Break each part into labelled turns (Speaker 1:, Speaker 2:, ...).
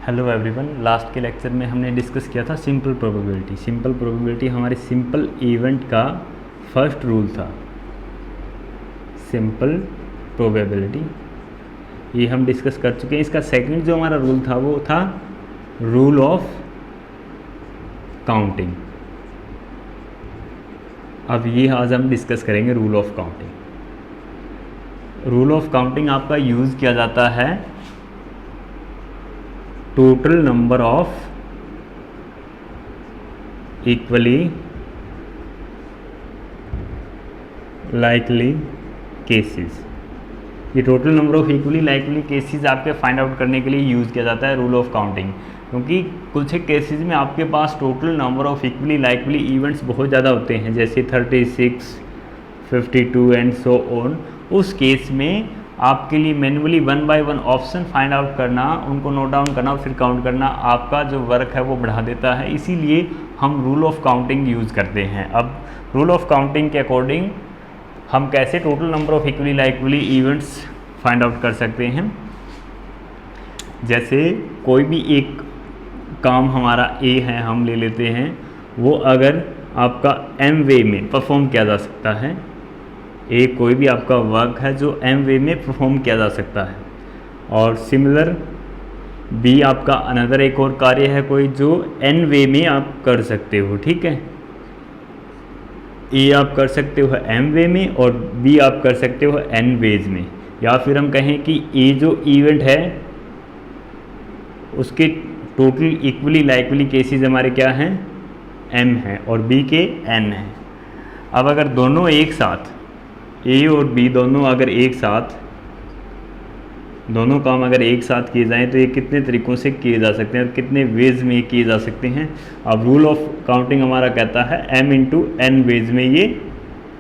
Speaker 1: Hello everyone, last के lecture में हमने डिस्कस किया था सिंपल प्रोबेबिलिटी। सिंपल प्रोबेबिलिटी हमारे सिंपल इवेंट का फर्स्ट रूल था। सिंपल प्रोबेबिलिटी ये हम डिस्कस कर चुके हैं। इसका सेकंड जो हमारा रूल था वो था रूल ऑफ काउंटिंग। अब ये आज हम डिस्कस करेंगे rule of counting. Rule of counting आपका यूज़ किया जाता है total number of equally likely cases. ये total number of equally likely cases आपके फाइंड आउट करने के लिए यूज़ किया जाता है रूल ऑफ काउंटिंग, क्योंकि कुछ एक केसेस में आपके पास total number of equally likely events बहुत ज़्यादा होते हैं, जैसे 36, 52 एंड सो ऑन। उस केस में आपके लिए manually 1 by 1 option find out करना, उनको नोट डाउन करना और फिर काउंट करना आपका जो वर्क है वो बढ़ा देता है। इसीलिए हम रूल ऑफ काउंटिंग यूज़ करते हैं। अब रूल ऑफ काउंटिंग के अकॉर्डिंग हम कैसे total number of equally likely events find out कर सकते हैं। जैसे कोई भी एक काम हमारा ए है, हम ले लेते हैं, वो अगर आपका m वे में परफॉर्म किया जा सकता है, ए कोई भी आपका वर्क है जो m वे में परफॉर्म किया जा सकता है, और सिमिलर बी आपका अनदर एक और कार्य है कोई जो n वे में आप कर सकते हो। ठीक है, ए आप कर सकते हो m वे में और बी आप कर सकते हो n वेज में। या फिर हम कहें कि ए जो इवेंट है उसके टोटल इक्वली लाइकली केसेस हमारे क्या हैं, m हैं, और b के n हैं। अब अगर दोनों एक साथ ए और बी दोनों अगर एक साथ दोनों काम अगर एक साथ किए जाएं तो ये कितने तरीक़ों से किए जा सकते हैं और कितने वेज में किए जा सकते हैं। अब रूल ऑफ काउंटिंग हमारा कहता है m इंटू n वेज में ये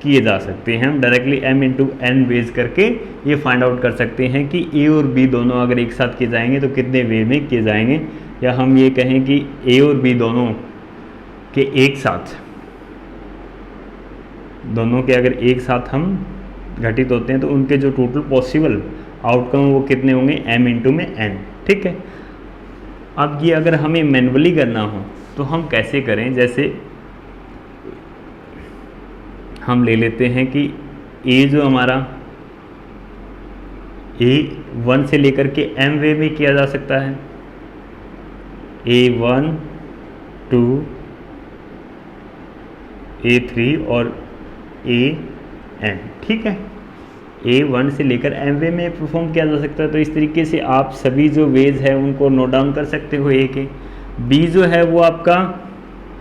Speaker 1: किए जा सकते हैं। हम directly m into n ways करके ये फाइंड आउट कर सकते हैं कि ए और बी दोनों अगर एक साथ किए जाएंगे तो कितने वे में किए जाएंगे। या हम ये कहें कि ए और बी दोनों के एक साथ दोनों के अगर एक साथ हम घटित होते हैं तो उनके जो टोटल पॉसिबल आउटकम वो कितने होंगे, m इंटू में n। ठीक है, अब ये अगर हमें मैन्युअली करना हो तो हम कैसे करें। जैसे हम ले लेते हैं कि a जो हमारा a 1 से लेकर के m वे में किया जा सकता है, A1, 2, A3 और AN। ठीक है, A1 से लेकर M वे में परफॉर्म किया जा सकता है। तो इस तरीके से आप सभी जो वेज है उनको नोट डाउन कर सकते हो। A के B जो है वो आपका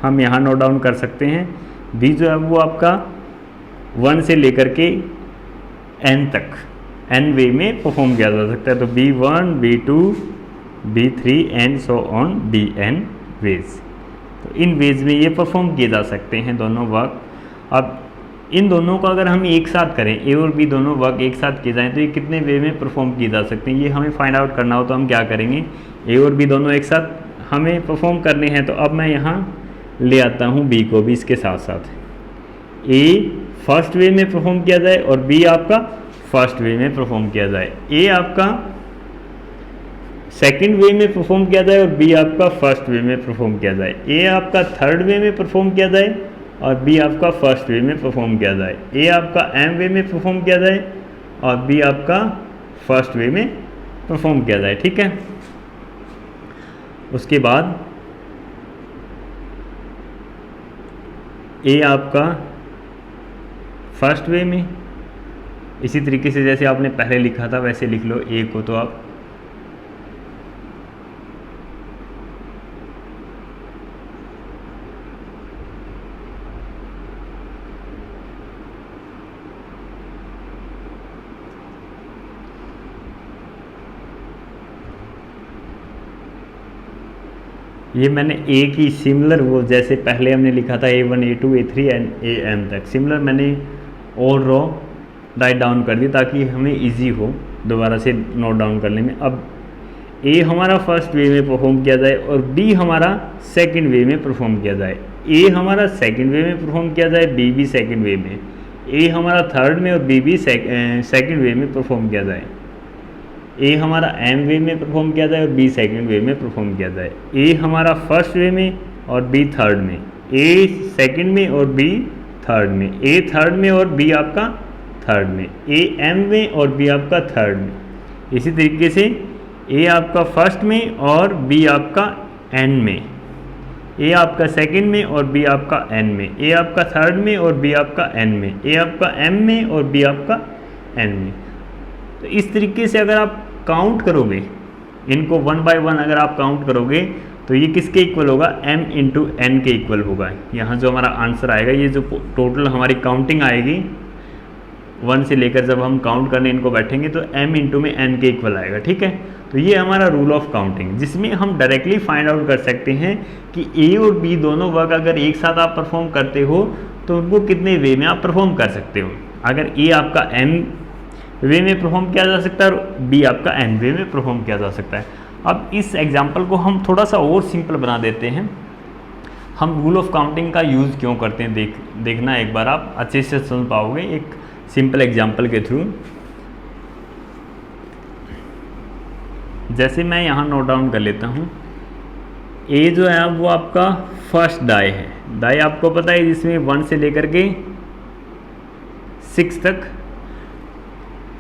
Speaker 1: हम यहाँ नोट डाउन कर सकते हैं। B जो है वो आपका 1 से लेकर के N तक N वे में परफॉर्म किया जा सकता है। तो B1, B2, B3 and so on BN ways. तो इन वेज में ये परफॉर्म किए जा सकते हैं दोनों वर्क। अब इन दोनों को अगर हम एक साथ करें, ए और बी दोनों वर्क एक साथ किए जाएं तो ये कितने वे में परफॉर्म किए जा सकते हैं, ये हमें फाइंड आउट करना हो तो हम क्या करेंगे। ए और बी दोनों एक साथ हमें परफॉर्म करने हैं, तो अब मैं यहाँ ले आता हूँ बी को भी इसके साथ साथ। ए फर्स्ट वे में परफॉर्म किया जाए और बी आपका फर्स्ट वे में परफॉर्म किया जाए। ए आपका सेकंड वे में परफॉर्म किया जाए और बी आपका फर्स्ट वे में परफॉर्म किया जाए। ए आपका थर्ड वे में परफॉर्म किया जाए और बी आपका फर्स्ट वे में परफॉर्म किया जाए। ए आपका m वे में परफॉर्म किया जाए और बी आपका फर्स्ट वे में परफॉर्म किया जाए। ठीक है, उसके बाद ए आपका फर्स्ट वे में, इसी तरीके से जैसे आपने पहले लिखा था वैसे लिख लो ए को। तो आप ये मैंने ए की सिमिलर वो जैसे पहले हमने लिखा था A1, A2, A3 and AM तक, सिमिलर मैंने और रो राइट डाउन कर दी ताकि हमें इजी हो दोबारा से नोट डाउन करने में। अब ए हमारा फर्स्ट वे में परफॉर्म किया जाए और बी हमारा सेकंड वे में परफॉर्म किया जाए। ए हमारा सेकंड वे में परफॉर्म किया जाए, बी भी सेकंड वे में। ए हमारा थर्ड में और बी भी सेकंड वे में परफॉर्म किया जाए। ए हमारा एम वे में परफॉर्म किया जाए और बी सेकंड वे में परफॉर्म किया जाए। ए हमारा फर्स्ट वे में और बी थर्ड में, ए सेकंड में और बी थर्ड में, ए थर्ड में और बी आपका थर्ड में, ए एम में और बी आपका थर्ड में। इसी तरीके से ए आपका फर्स्ट में और बी आपका एन में, ए आपका सेकंड में और बी आपका एन में, ए आपका थर्ड में और बी आपका एन में, ए आपका एम में और बी आपका एन में। तो इस तरीके से अगर आप काउंट करोगे इनको वन बाय वन, अगर आप काउंट करोगे तो ये किसके इक्वल होगा, m इंटू एन के इक्वल होगा। यहाँ जो हमारा आंसर आएगा, ये जो टोटल हमारी काउंटिंग आएगी 1 से लेकर जब हम काउंट करने इनको बैठेंगे तो m इंटू में n के इक्वल आएगा। ठीक है, तो ये हमारा रूल ऑफ काउंटिंग, जिसमें हम डायरेक्टली फाइंड आउट कर सकते हैं कि a और b दोनों वर्क अगर एक साथ आप परफॉर्म करते हो तो उनको कितने वे में आप परफॉर्म कर सकते हो। अगर a आपका m वे में परफॉर्म किया जा सकता है और बी आपका एन वे में परफॉर्म किया जा सकता है। अब इस एग्जांपल को हम थोड़ा सा और सिंपल बना देते हैं। हम रूल ऑफ काउंटिंग का यूज़ क्यों करते हैं देखना एक बार, आप अच्छे से समझ पाओगे एक सिंपल एग्जांपल के थ्रू। जैसे मैं यहाँ नोट डाउन कर लेता हूँ, ए जो है वो आपका फर्स्ट डाई है। डाई आपको पता है जिसमें 1 से लेकर के 6 तक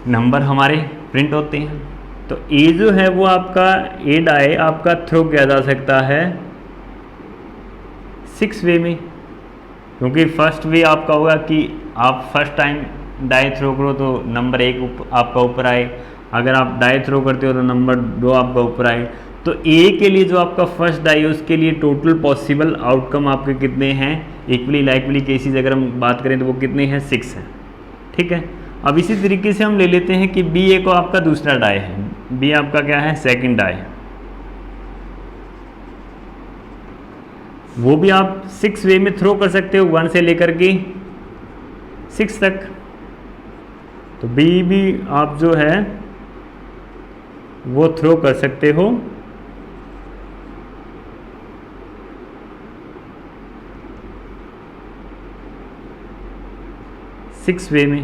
Speaker 1: नंबर हमारे प्रिंट होते हैं। तो ए जो है वो आपका ए डाई आपका थ्रो किया जा सकता है 6 वे में, क्योंकि फर्स्ट वे आपका होगा कि आप फर्स्ट टाइम डाई थ्रो करो तो नंबर 1 आपका ऊपर आए, अगर आप डाई थ्रो करते हो तो नंबर 2 आपका ऊपर आए। तो ए के लिए जो आपका फर्स्ट डाई है उसके लिए टोटल पॉसिबल आउटकम आपके कितने हैं, इक्वली लाइकली केसेस अगर हम बात करें तो वो कितने हैं, 6 हैं। ठीक है, अब इसी तरीके से हम ले लेते हैं कि बी ए को आपका दूसरा डाई है, बी आपका क्या है, सेकंड डाई, वो भी आप 6 वे में थ्रो कर सकते हो 1 से लेकर के 6 तक। तो बी भी आप जो है वो थ्रो कर सकते हो 6 वे में।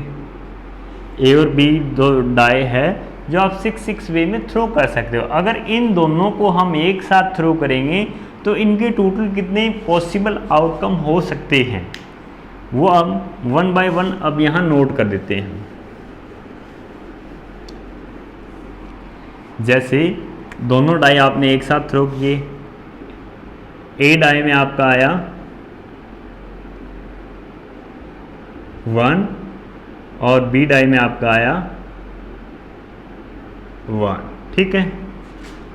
Speaker 1: ए और बी दो डाई है जो आप 6 वे में थ्रो कर सकते हो। अगर इन दोनों को हम एक साथ थ्रो करेंगे तो इनके टोटल कितने पॉसिबल आउटकम हो सकते हैं, वो अब 1 बाय 1 अब यहाँ नोट कर देते हैं। जैसे दोनों डाई आपने एक साथ थ्रो किए, ए डाई में आपका आया 1 और बी डाई में आपका आया 1। ठीक है,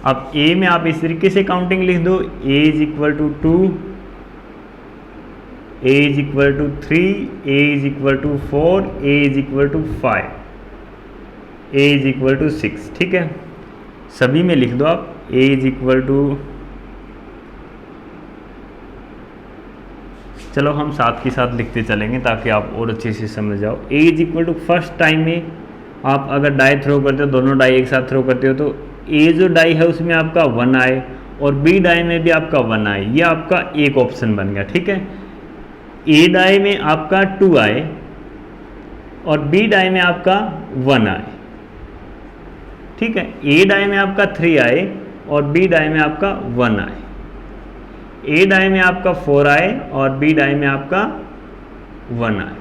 Speaker 1: अब ए में आप इस तरीके से काउंटिंग लिख दो, A is equal to 2, A is equal to 3, A is equal to 4, A is equal to 5, A is equal to 6। ठीक है, सभी में लिख दो आप, ए इज इक्वल टू, चलो हम साथ के साथ लिखते चलेंगे ताकि आप और अच्छे से समझ जाओ। A is equal to first time में आप अगर डाई थ्रो करते हो, दोनों डाई एक साथ थ्रो करते हो तो ए जो डाई है उसमें आपका 1 आए और बी डाई में भी आपका 1 आए, ये आपका एक ऑप्शन बन गया। ठीक है, ए डाई में आपका 2 आए और बी डाई में आपका 1 आए। ठीक है, ए डाई में आपका 3 आए और बी डाई में आपका 1 आए, ए डाई में आपका 4 आए और बी डाई में आपका 1 आए,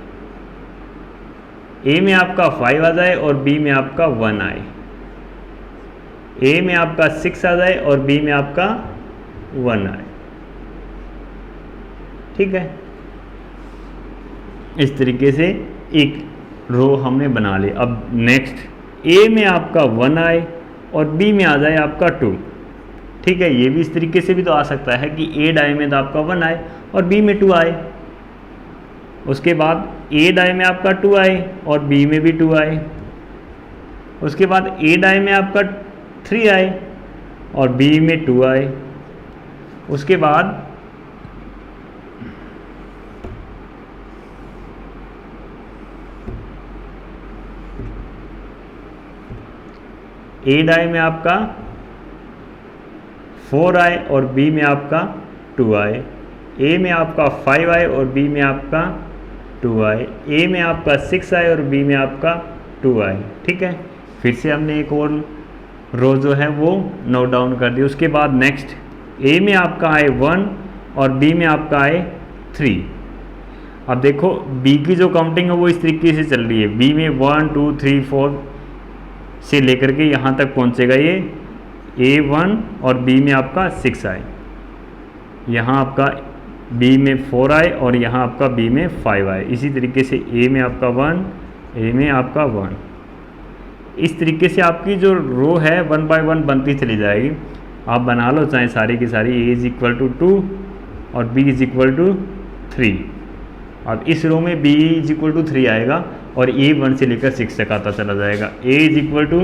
Speaker 1: ए में आपका 5 आ जाए और बी में आपका 1 आए, ए में आपका 6 आ जाए और बी में आपका 1 आए। ठीक है, इस तरीके से एक रो हमने बना ली। अब नेक्स्ट ए में आपका 1 आए और बी में आ जाए आपका 2। ठीक है, ये भी इस तरीके से भी तो आ सकता है कि ए डाई में तो आपका 1 आए और बी में 2 आए, उसके बाद ए डाई में आपका 2 आए और बी में भी 2 आए, उसके बाद ए डाई में आपका 3 आए और बी में 2 आए, उसके बाद ए डाई में आपका 4 आए और बी में आपका 2 आए, ए में आपका 5 आए और बी में आपका 2 आए, ए में आपका 6 आए और बी में आपका 2 आए। ठीक है, फिर से हमने एक और रो जो है वो नोट डाउन कर दी। उसके बाद नेक्स्ट ए में आपका आए 1 और बी में आपका आए 3। अब देखो बी की जो काउंटिंग है वो इस तरीके से चल रही है, बी में 1 2 3 4 से लेकर के यहाँ तक पहुँचेगा ये A1 और बी में आपका 6 आए, यहाँ आपका बी में 4 आए और यहाँ आपका बी में 5 आए। इसी तरीके से ए में आपका 1, ए में आपका 1। इस तरीके से आपकी जो रो है 1 बाय 1 बनती चली जाएगी। आप बना लो चाहे सारी की सारी, ए इज इक्वल टू 2 और बी इज इक्वल टू 3। अब इस रो में बी इज इक्वल टू 3 आएगा और ए 1 से लेकर 6 तक आता चला जाएगा। A is equal to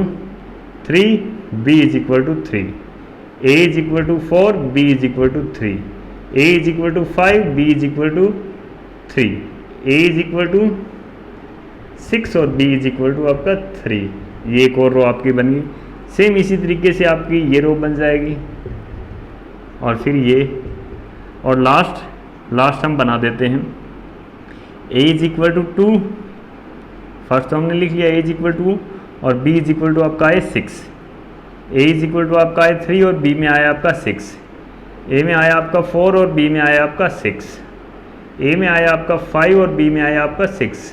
Speaker 1: 3, B is equal to 3, A is equal to 4, B is equal to 3, A is equal to 5, B is equal to 3, A is equal to 6 और B is equal to आपका 3। ये एक और रो आपकी बन गई। Same इसी तरीके से आपकी ये रो बन जाएगी और फिर ये, और लास्ट हम बना देते हैं a is equal to 2। First तो हमने लिख लिया a इज इक्वल टू और b इज इक्वल टू आपका है 6, a इज इक्वल टू आपका है 3 और b में आया आपका 6, a में आया आपका 4 और b में आया आपका 6, a में आया आपका 5 और b में आया आपका 6,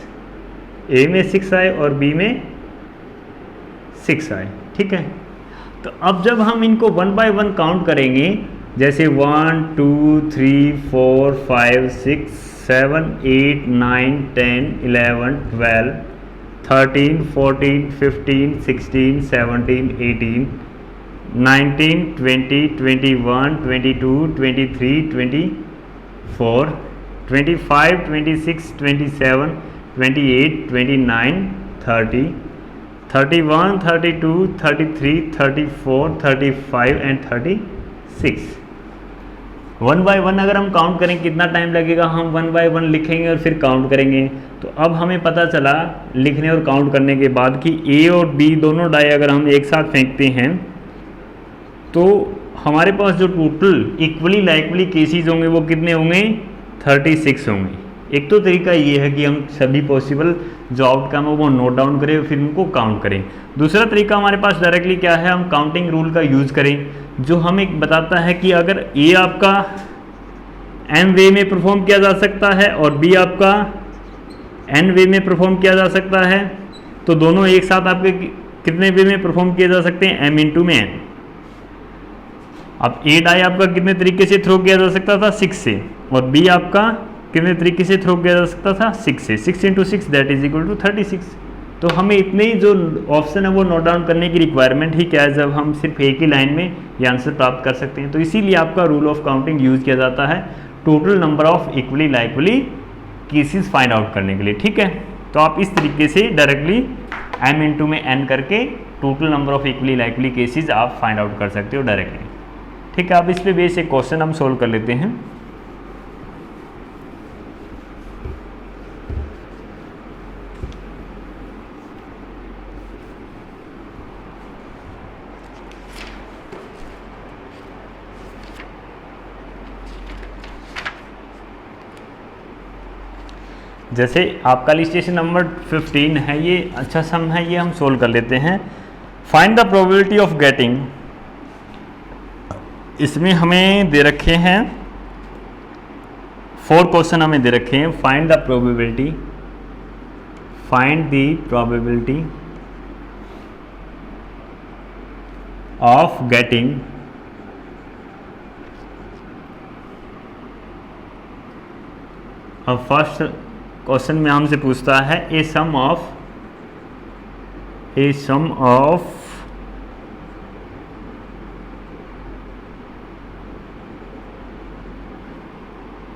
Speaker 1: a में 6 आए और b में 6 आए। ठीक है, तो अब जब हम इनको 1 बाय 1 काउंट करेंगे, जैसे 1 2 3 4 5 6 7 8 9 10 11 12 13 14 15 16 17 18 19 20 21 22 23 24 25 26 27 28 29 30 31 32 33 34 35 एंड 36। 1 बाय 1 अगर हम काउंट करें कितना टाइम लगेगा, हम 1 बाय 1 लिखेंगे और फिर काउंट करेंगे। तो अब हमें पता चला लिखने और काउंट करने के बाद कि ए और बी दोनों डाई अगर हम एक साथ फेंकते हैं तो हमारे पास जो टोटल इक्वली लाइकली केसेस होंगे वो कितने होंगे, 36 होंगे। एक तो तरीका ये है कि हम सभी पॉसिबल जो आउटकम है वो नोट डाउन करें और फिर उनको काउंट करें। दूसरा तरीका हमारे पास डायरेक्टली क्या है, हम काउंटिंग रूल का यूज़ करें जो हमें बताता है कि अगर ए आपका एम वे में परफॉर्म किया जा सकता है और बी आपका एन वे में परफॉर्म किया जा सकता है, तो दोनों एक साथ आपके कितने वे में परफॉर्म किए जा सकते हैं, एम इंटू में एन। अब ए डाई आपका कितने तरीके से थ्रो किया जा सकता था, 6 से, और बी आपका कितने तरीके से थ्रो किया जा सकता था, 6 से। 6 into 6 that is equal to 36। तो हमें इतने ही जो ऑप्शन है वो नोट डाउन करने की रिक्वायरमेंट ही क्या है, जब हम सिर्फ एक ही लाइन में ये आंसर प्राप्त कर सकते हैं। तो इसीलिए आपका रूल ऑफ काउंटिंग यूज किया जाता है total number of equally likely cases find out करने के लिए। ठीक है, तो आप इस तरीके से डायरेक्टली एम इंटू में एन करके total number of equally likely cases आप फाइंड आउट कर सकते हो डायरेक्टली। ठीक है, अब इस पे बेस एक क्वेश्चन हम सोल्व कर लेते हैं। जैसे आपका लिस्टेशन नंबर 15 है, ये अच्छा सम है, ये हम सोल्व कर लेते हैं। Find the probability of getting, इसमें हमें दे रखे हैं 4 क्वेश्चन हमें दे रखे हैं। Find the probability, find the probability of getting अब फर्स्ट क्वेश्चन में हमसे पूछता है a sum of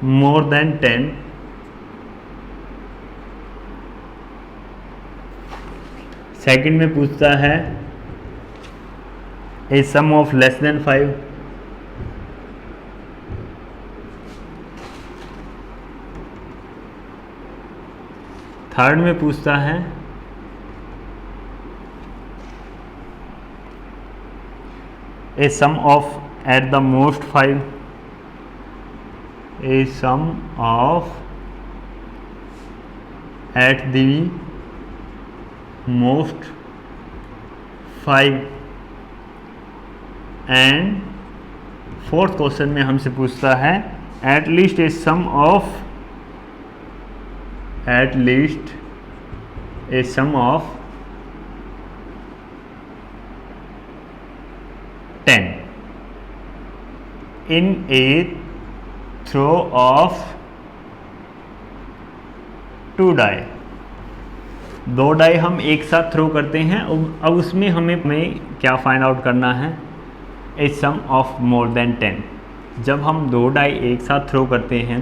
Speaker 1: more than 10 second में पूछता है a sum of less than 5, third में पूछता है a sum of at the most 5, a sum of at the most 5, and fourth question में हमसे पूछता है at least a sum of 10 in a throw of 2 die। 2 die हम एक साथ थ्रो करते हैं। अब उसमें हमें क्या फाइंड आउट करना है, a sum of more than 10। जब हम 2 डाई एक साथ थ्रो करते हैं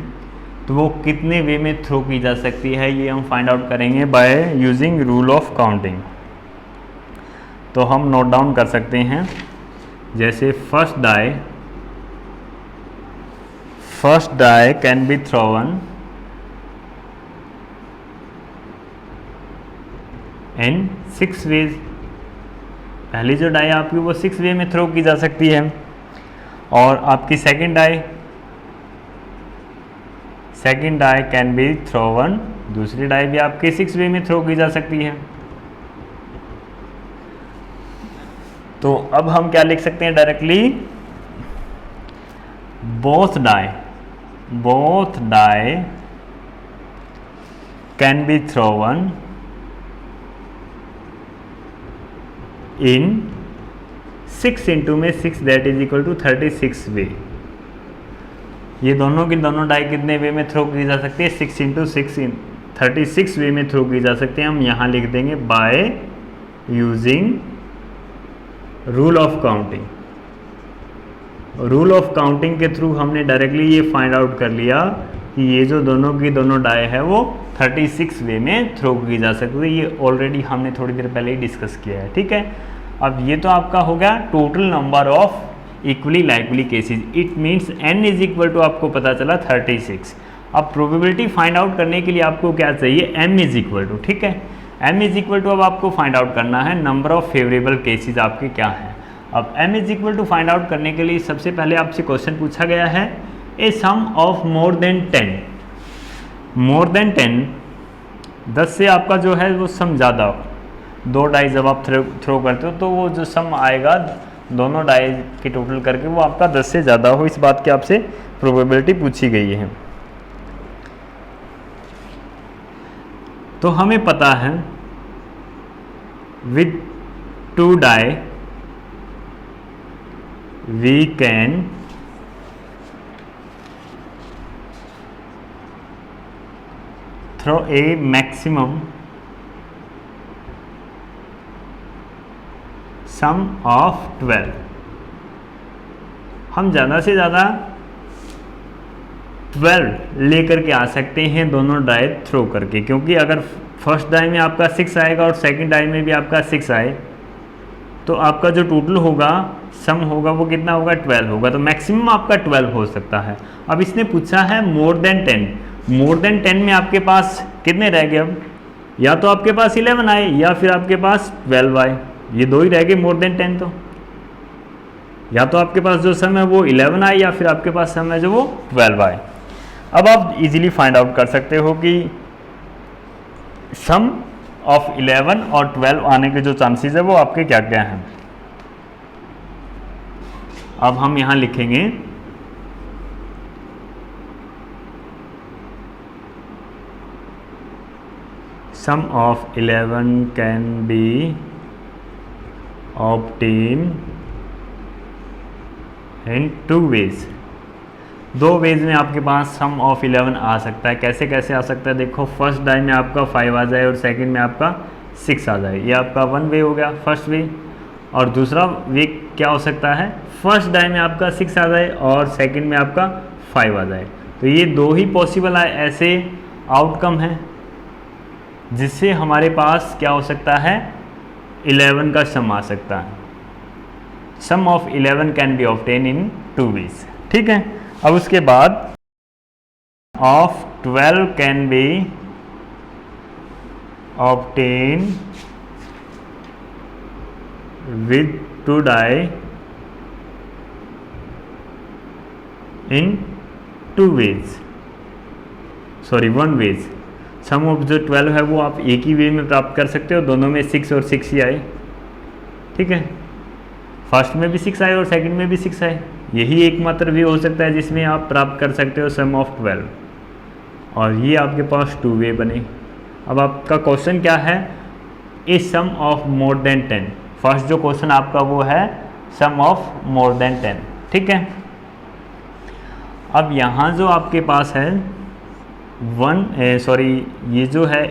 Speaker 1: तो वो कितने वे में थ्रो की जा सकती है, ये हम फाइंड आउट करेंगे by using rule of counting. तो हम नोट डाउन कर सकते हैं, जैसे first die can be thrown in 6 ways. पहली जो डाई आपकी वो 6 वे में थ्रो की जा सकती है। और आपकी सेकंड डाई कैन बी थ्रोवन, दूसरी डाई भी आपकी 6 वे में थ्रो की जा सकती है। तो अब हम क्या लिख सकते हैं directly, both die can be thrown in 6 into में 6 that is equal to 36 ways. ये दोनों की दोनों डाई कितने वे में थ्रो की जा सकती है, 6 इंटू 6 36 वे में थ्रो की जा सकती है। हम यहाँ लिख देंगे bye using rule of counting. Rule of counting के थ्रू हमने डायरेक्टली ये फाइंड आउट कर लिया कि ये जो दोनों की दोनों डाई है वो 36 वे में थ्रो की जा सकती है। ये ऑलरेडी हमने थोड़ी देर पहले ही डिस्कस किया है, ठीक है। अब ये तो आपका हो गया total number of equally likely cases. It means n is equal to आपको पता चला 36। अब प्रोबेबिलिटी फाइंड आउट करने के लिए आपको क्या चाहिए, m इज इक्वल टू, ठीक है। m इज इक्वल टू अब आपको फाइंड आउट करना है नंबर ऑफ फेवरेबल केसेस आपके क्या हैं। अब m is equal to find out करने के लिए सबसे पहले आपसे क्वेश्चन पूछा गया है a sum of more than 10। More than 10 से आपका जो है वो सम ज़्यादा हो। 2 डाई जब आप थ्रो करते हो तो वो जो सम आएगा दोनों डाई के टोटल करके वो आपका 10 से ज़्यादा हो, इस बात की आपसे प्रोबेबिलिटी पूछी गई है। तो हमें पता है with 2 die we can throw a maximum sum of 12। हम ज़्यादा से ज़्यादा 12 लेकर के आ सकते हैं दोनों डाई थ्रो करके, क्योंकि अगर फर्स्ट डाई में आपका 6 आएगा और सेकंड डाई में भी आपका 6 आए तो आपका जो टोटल होगा सम होगा वो कितना होगा, 12 होगा। तो मैक्सिमम आपका 12 हो सकता है। अब इसने पूछा है मोर देन 10। मोर देन 10 में आपके पास कितने रह गए, अब या तो आपके पास 11 आए या फिर आपके पास 12 आए, ये दो ही रह गए मोर देन 10। तो या तो आपके पास जो सम है वो 11 आए या फिर आपके पास सम है जो वो 12 आए। अब आप इजीली फाइंड आउट कर सकते हो कि सम ऑफ 11 और 12 आने के जो चांसेस है वो आपके क्या क्या हैं। अब हम यहां लिखेंगे sum of 11 can be obtained in 2 ways। 2 ways में आपके पास सम ऑफ 11 आ सकता है। कैसे कैसे आ सकता है, देखो फर्स्ट डाई में आपका 5 आ जाए और सेकंड में आपका 6 आ जाए, ये आपका 1 वे हो गया फर्स्ट वे। और दूसरा वे क्या हो सकता है, फर्स्ट डाई में आपका 6 आ जाए और सेकंड में आपका 5 आ जाए। तो ये 2 ही पॉसिबल ऐसे आउटकम हैं जिससे हमारे पास क्या हो सकता है, 11 का सम आ सकता है। Sum of 11 can be obtain in 2 ways, ठीक है। अब उसके बाद of 12 can be obtain with 2 die in 2 ways, sorry 1 ways. Sum of जो 12 है वो आप एक ही वे में प्राप्त कर सकते हो, दोनों में 6 और 6 ही आए, ठीक है। फर्स्ट में भी 6 आए और सेकंड में भी 6 आए। यही एकमात्र वे हो सकता है जिसमें आप प्राप्त कर सकते हो सम ऑफ 12, और ये आपके पास 2 वे बने। अब आपका क्वेश्चन क्या है, a sum of more than 10। First जो क्वेश्चन आपका वो है सम ऑफ मोर देन 10, ठीक है। अब यहाँ जो आपके पास है ये जो है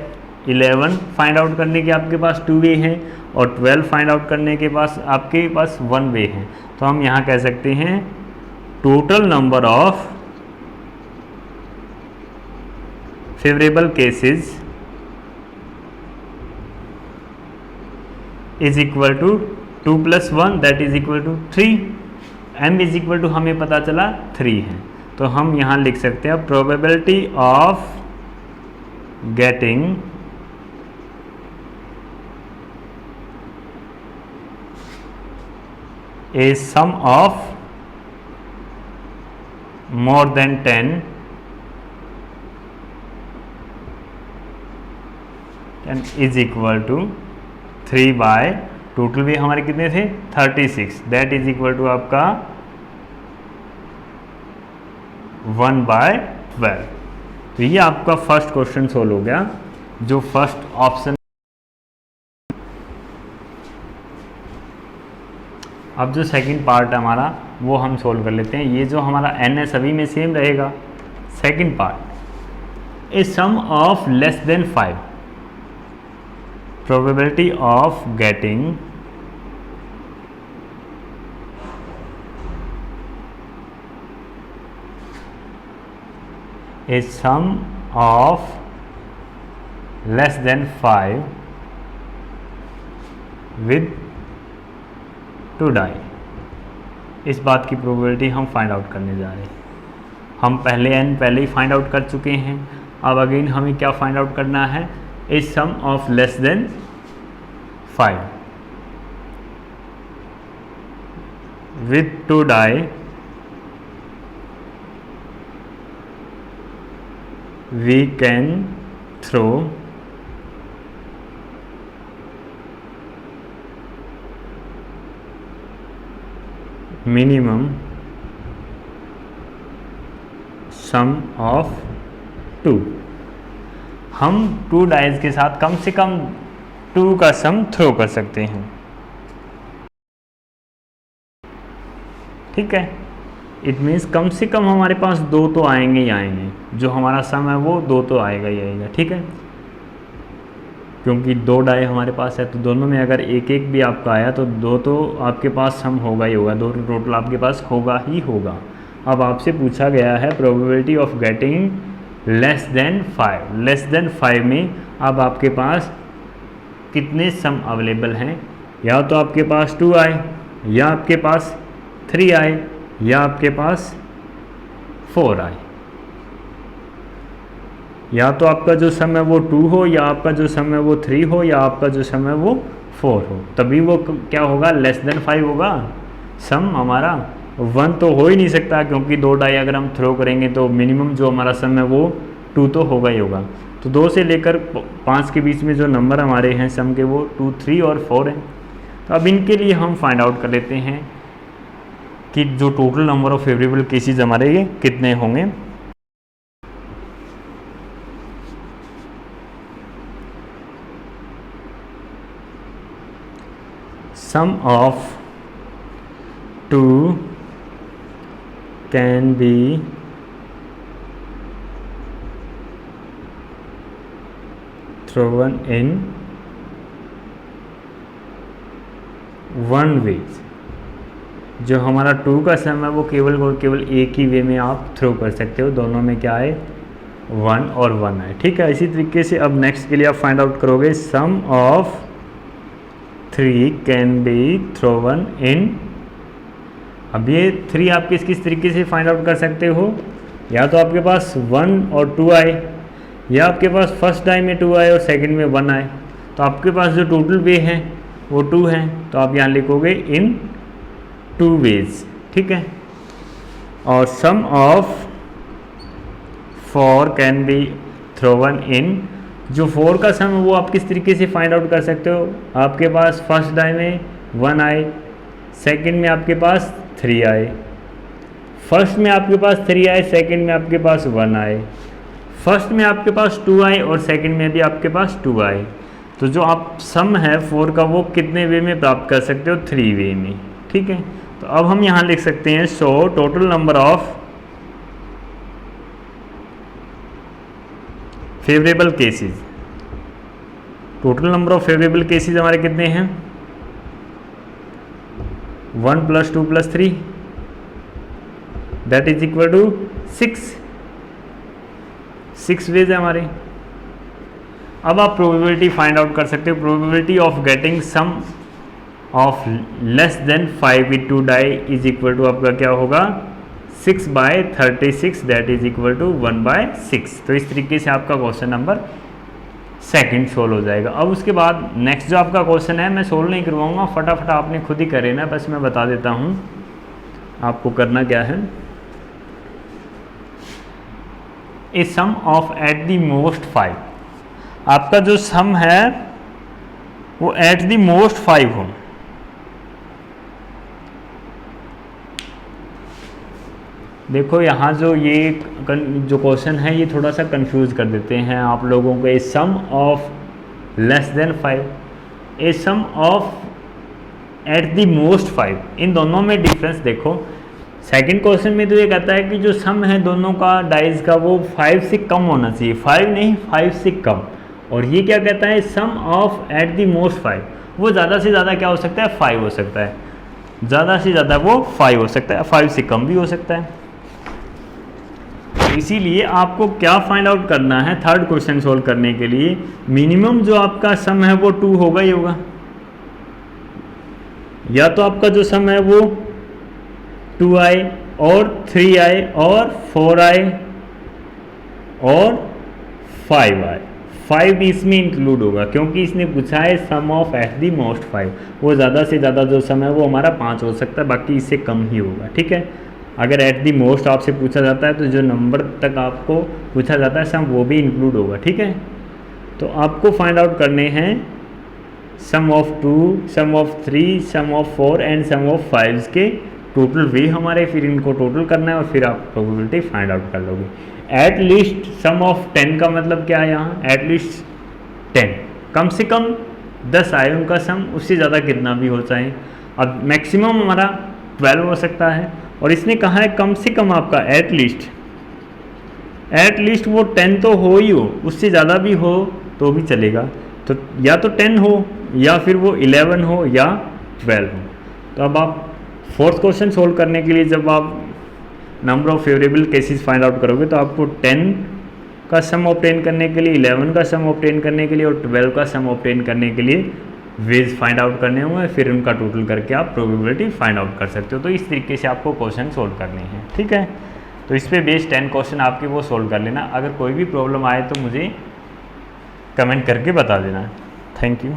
Speaker 1: 11 फाइंड आउट करने के आपके पास 2 वे हैं, और 12 फाइंड आउट करने के पास आपके पास 1 वे है। तो हम यहाँ कह सकते हैं total number of favourable cases is equal to 2 + 1 that is equal to 3। m is equal to हमें पता चला 3 है, तो हम यहाँ लिख सकते हैं probability of getting a sum of more than 10 is equal to 3 by total भी हमारे कितने थे 36, दैट इज इक्वल टू आपका 1/12। तो ये आपका फर्स्ट क्वेश्चन सोल्व हो गया, जो फर्स्ट ऑप्शन। अब जो सेकंड पार्ट हमारा वो हम सोल्व कर लेते हैं। ये जो हमारा n है सभी में सेम रहेगा। Second part, a sum of less than 5, probability of getting a sum of less than 5 with 2 die. इस बात की प्रोबेबिलिटी हम फाइंड आउट करने जा रहे हैं। हम पहले ही फाइंड आउट कर चुके हैं। अब अगेन हमें क्या फाइंड आउट करना है, a sum of less than 5 with 2 die we can throw minimum sum of 2। हम 2 डाइज के साथ कम से कम 2 का सम थ्रो कर सकते हैं, ठीक है। इट मीन्स कम से कम हमारे पास 2 तो आएंगे ही आएंगे, जो हमारा सम है वो 2 तो आएगा ही आएगा, ठीक है। क्योंकि 2 डाई हमारे पास है, तो दोनों में अगर एक एक भी आपका आया तो 2 तो आपके पास सम होगा ही होगा, 2 टोटल आपके पास होगा ही होगा। अब आपसे पूछा गया है probability of getting less than 5। Less than 5 में अब आपके पास कितने सम अवेलेबल हैं, या तो आपके पास 2 आए, या आपके पास 3 आए, या आपके पास 4 आए। या तो आपका जो सम है वो 2 हो, या आपका जो सम है वो 3 हो, या आपका जो सम है वो 4 हो, तभी वो क्या होगा, लेस देन 5 होगा। सम हमारा 1 तो हो ही नहीं सकता, क्योंकि 2 डाई अगर हम थ्रो करेंगे तो मिनिमम जो हमारा सम है वो 2 तो होगा ही होगा। तो 2 से लेकर 5 के बीच में जो नंबर हमारे हैं सम के वो 2, 3 और 4 हैं। तो अब इनके लिए हम फाइंड आउट कर लेते हैं कि जो total number of favourable cases हमारे ये कितने होंगे। Sum of 2 can be thrown in one way। जो हमारा 2 का सम है वो केवल और केवल एक ही वे में आप थ्रो कर सकते हो, दोनों में क्या है 1 और 1 है, ठीक है। इसी तरीके से अब नेक्स्ट के लिए आप फाइंड आउट करोगे सम ऑफ 3 कैन बी थ्रोवन इन। अब ये 3 आप किस तरीके से फाइंड आउट कर सकते हो, या तो आपके पास 1 और 2 आए, या आपके पास फर्स्ट डाई में 2 आए और सेकंड में 1 आए, तो आपके पास जो टोटल वे है वो 2 है, तो आप यहाँ लिखोगे इन 2 वेज, ठीक है। और सम ऑफ 4 कैन बी थ्रोवन इन। जो 4 का सम है वो आप किस तरीके से फाइंड आउट कर सकते हो, आपके पास फर्स्ट डाई में 1 आए, सेकंड में आपके पास 3 आए, फर्स्ट में आपके पास 3 आए, सेकंड में आपके पास 1 आए, फर्स्ट में आपके पास 2 आए और सेकंड में भी आपके पास 2 आए। तो जो आप सम है 4 का वो कितने वे में प्राप्त कर सकते हो? 3 वे में। ठीक है, तो अब हम यहाँ लिख सकते हैं so total number of favourable cases, total number of favourable cases हमारे कितने हैं? 1 + 2 + 3 that is equal to 6 ways है हमारे। अब आप प्रोबेबिलिटी फाइंड आउट कर सकते हो। Probability of getting sum of less than 5 with 2 die is equal to आपका क्या होगा? 6/36 दैट इज इक्वल टू 1/6। तो इस तरीके से आपका क्वेश्चन नंबर सेकंड सोल्व हो जाएगा। अब उसके बाद नेक्स्ट जो आपका क्वेश्चन है मैं सोल्व नहीं करवाऊंगा, फटाफट आपने खुद ही करे ना, बस मैं बता देता हूँ आपको करना क्या है। A sum of at the most 5, आपका जो सम है वो एट द मोस्ट 5 हो। देखो यहाँ जो ये जो क्वेश्चन है ये थोड़ा सा कंफ्यूज कर देते हैं आप लोगों को। A sum of less than 5, a sum of at the most 5, इन दोनों में डिफरेंस देखो। सेकंड क्वेश्चन में तो ये कहता है कि जो सम है दोनों का डाइज का वो 5 से कम होना चाहिए, 5 नहीं 5 से कम। और ये क्या कहता है? Sum of at the most 5, वो ज़्यादा से ज़्यादा क्या हो सकता है? 5 हो सकता है, ज़्यादा से ज़्यादा वो 5 हो सकता है, 5 से कम भी हो सकता है। इसीलिए आपको क्या फाइंड आउट करना है थर्ड क्वेश्चन सोल्व करने के लिए? मिनिमम जो आपका सम है वो 2 होगा ही होगा, या तो आपका जो सम है वो 2 आए और 3 आए और 4 आए और 5 आए। 5 इसमें इंक्लूड होगा क्योंकि इसने पूछा है sum of at the most 5, वो ज़्यादा से ज़्यादा जो सम है वो हमारा 5 हो सकता है, बाकी इससे कम ही होगा। ठीक है, अगर एट दी मोस्ट आपसे पूछा जाता है तो जो नंबर तक आपको पूछा जाता है सम वो भी इंक्लूड होगा। ठीक है, तो आपको फाइंड आउट करने हैं sum of 2, sum of 3, sum of 4 and sum of 5 के टोटल वे हमारे, फिर इनको टोटल करना है और फिर आप प्रोबेबिलिटी फाइंड आउट कर लोगे। एट लीस्ट सम ऑफ 10 का मतलब क्या है? यहाँ एट लीस्ट 10, कम से कम 10 आए उनका सम, उससे ज़्यादा कितना भी हो चाहे। अब मैक्सिमम हमारा 12 हो सकता है और इसने कहा है कम से कम आपका एट लीस्ट वो 10 तो हो ही हो, उससे ज़्यादा भी हो तो भी चलेगा। तो या तो 10 हो या फिर वो 11 हो या 12 हो। तो अब आप फोर्थ क्वेश्चन सोल्व करने के लिए जब आप number of favourable cases find out करोगे तो आपको 10 का सम ऑब्टेन करने के लिए, 11 का सम ऑब्टेन करने के लिए और 12 का सम ऑब्टेन करने के लिए वेज फाइंड आउट करने होंगे, फिर उनका टोटल करके आप प्रोबेबिलिटी फाइंड आउट कर सकते हो। तो इस तरीके से आपको क्वेश्चन सोल्व करने हैं। ठीक है, तो इस पे बेस्ड 10 क्वेश्चन आपके वो सोल्व कर लेना। अगर कोई भी प्रॉब्लम आए तो मुझे कमेंट करके बता देना। Thank you.